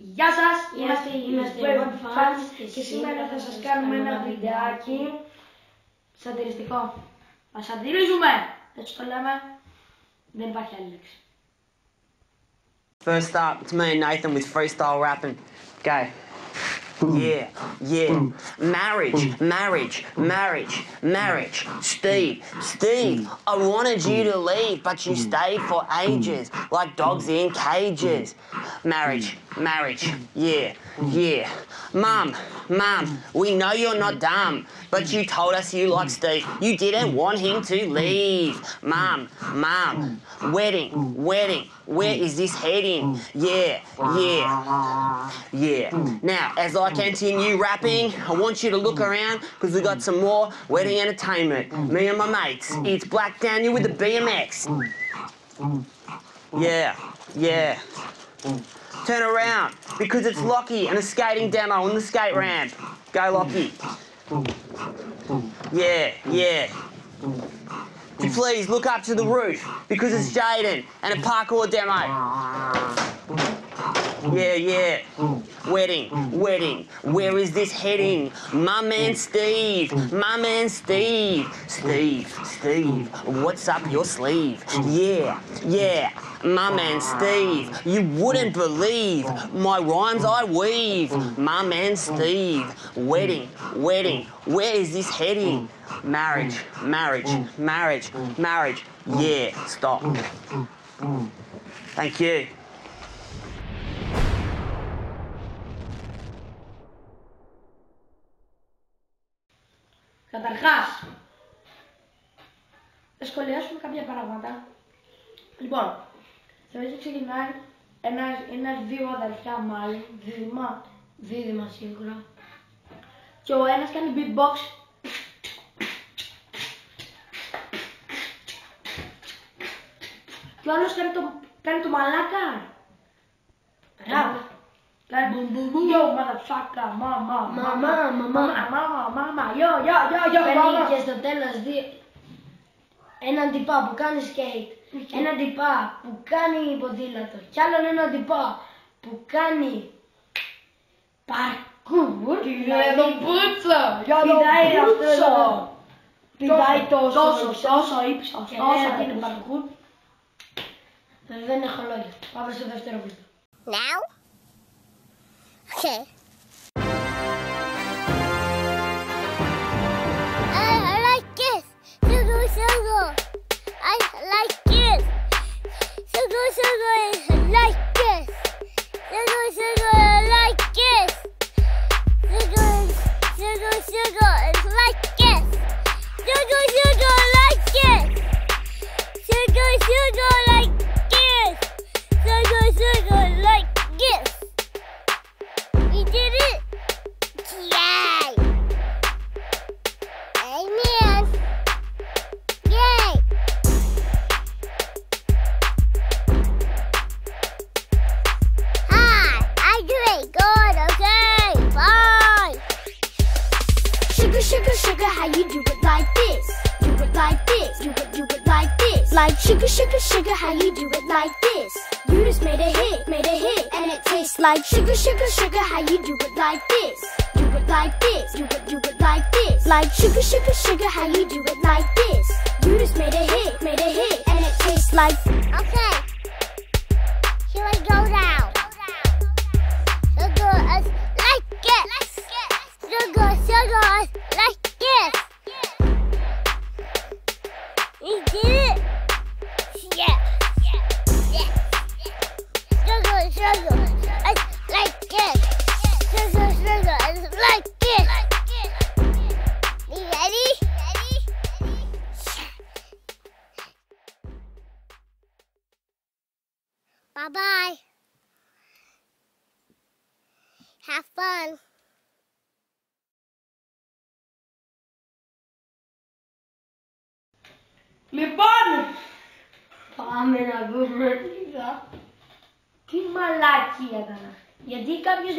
Γεια σας, είμαστε οι WebFans και σήμερα θα σας κάνουμε ένα βιντεάκι σατιριστικό. Θα σατυρίζουμε, έτσι το λέμε, δεν υπάρχει άλλη λέξη. First up, it's me and Nathan with freestyle rapping. Go. Yeah, yeah. Marriage, marriage, marriage, marriage. Steve, I wanted you to leave, but you stayed for ages, like dogs in cages. Marriage, marriage, yeah, yeah. Mum, we know you're not dumb, but you told us you like Steve. You didn't want him to leave. Mum, wedding, where is this heading? Yeah. Now, as I continue rapping, I want you to look around, because we got some more wedding entertainment. Me and my mates, it's Black Daniel with the BMX. Yeah. Turn around, because it's Lockie and a skating demo on the skate ramp. Go Lockie. Yeah. Please look up to the roof, because it's Jaden and a parkour demo. Yeah. Wedding, where is this heading? My man Steve. Steve, what's up your sleeve? Yeah, my man Steve. You wouldn't believe my rhymes I weave. My man Steve. Wedding, where is this heading? Marriage. Yeah, stop. Thank you. Καταρχάς, θα σχολιάσουμε κάποια πράγματα. Λοιπόν, θα ξεκινάει ένας δύο αδερφιά μάλλον, δίδυμα σίγουρα. Και ο ένας κάνει beatbox. Και ο άλλος κάνει το μαλάκα. Μπράβο. Yo, motherfucker, mama, yo, παίρνει και στο τέλος έναν τυπά που κάνει skate, έναν τυπά που κάνει ποδήλατο κι άλλον έναν τυπά που κάνει parkour. Για το πούτσο! Πηδάει τόσο ύψος και λέει ότι είναι parkour. Δεν έχω λόγια. Πάμε στο δεύτερο βίντεο. Now? Okay. I like this. Sugo. I like this. Sugo. I like this. Sugo. I like this. Sugo. I like this. Sugo. I like this. Sugo. Like this. Sugo. Like this. We did it! Yay! Amen! Yay! Hi! I do it good, okay? Bye! Sugar, how you do it like this? Do it like this. Do it like this. Like sugar, how you do it like this? You just made a hit, and it tastes like sugar, how you do it like this? Do it like this, do it like this. Like sugar, how you do it like this? You just made a hit, and it tastes like. Okay, here I go now. Sugar, like it. Sugar, like this. We did it. Yeah. Sugar, like this. Sugar, like this. You ready? Bye-bye. Have fun. Λοιπόν, πάμε να δούμε τι μαλακία ήταν. Γιατί κάποιος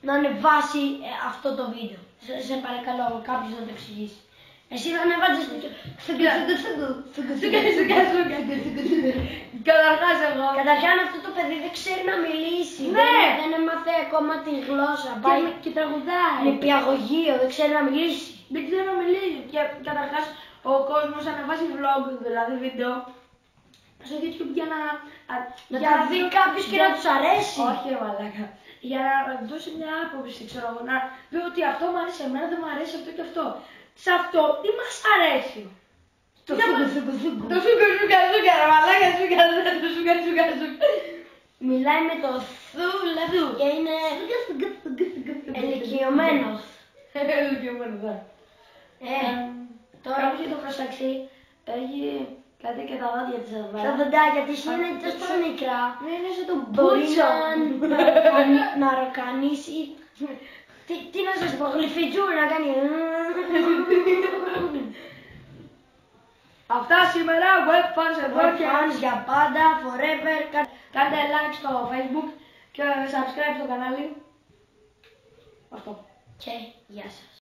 να ανεβάσει αυτό το βίντεο. Σε παρακαλώ, κάποιος να το εξηγήσει. Εσύ θα ανεβάζεις Καταρχάς αυτό το παιδί δεν ξέρει να μιλήσει. Δεν έμαθε ακόμα την γλώσσα. Πάει Και τραγουδάει. νηπιαγωγείο, δεν ξέρει να μιλήσει. Δεν ξέρω να μιλήσει. Και καταρχάς ο κόσμος ανεβάζει vlog, δηλαδή βίντεο, στο YouTube για να δει κάποιος και να τους αρέσει. Όχι, μαλάκα. Για να δώσει μια άποψη, ξέρω εγώ, να πει ότι αυτό μου αρέσει εμένα, δεν μου αρέσει αυτό και αυτό. Σε αυτό, τι μας αρέσει. Το σούγκο. Το σούγκα, ρε μαλάκα, σούγκα. Μιλάει με το θουλαδού και είναι ελικιωμένος. Τώρα Κάπως για το προσταξί, έχει κάτι και τα δόντια της εδώ τα πέρα. δοντάκια της είναι τόσο μικρά. Είναι σαν τον Μπορεί Μπούτσο. να ροκανίσει. Τι να σας πω, γλυφιτζούρ να κάνει. Αυτά σήμερα, webfans εδώ και Fans για πάντα, forever. κάντε like στο Facebook και subscribe στο κανάλι. Αυτό. Και γεια σας.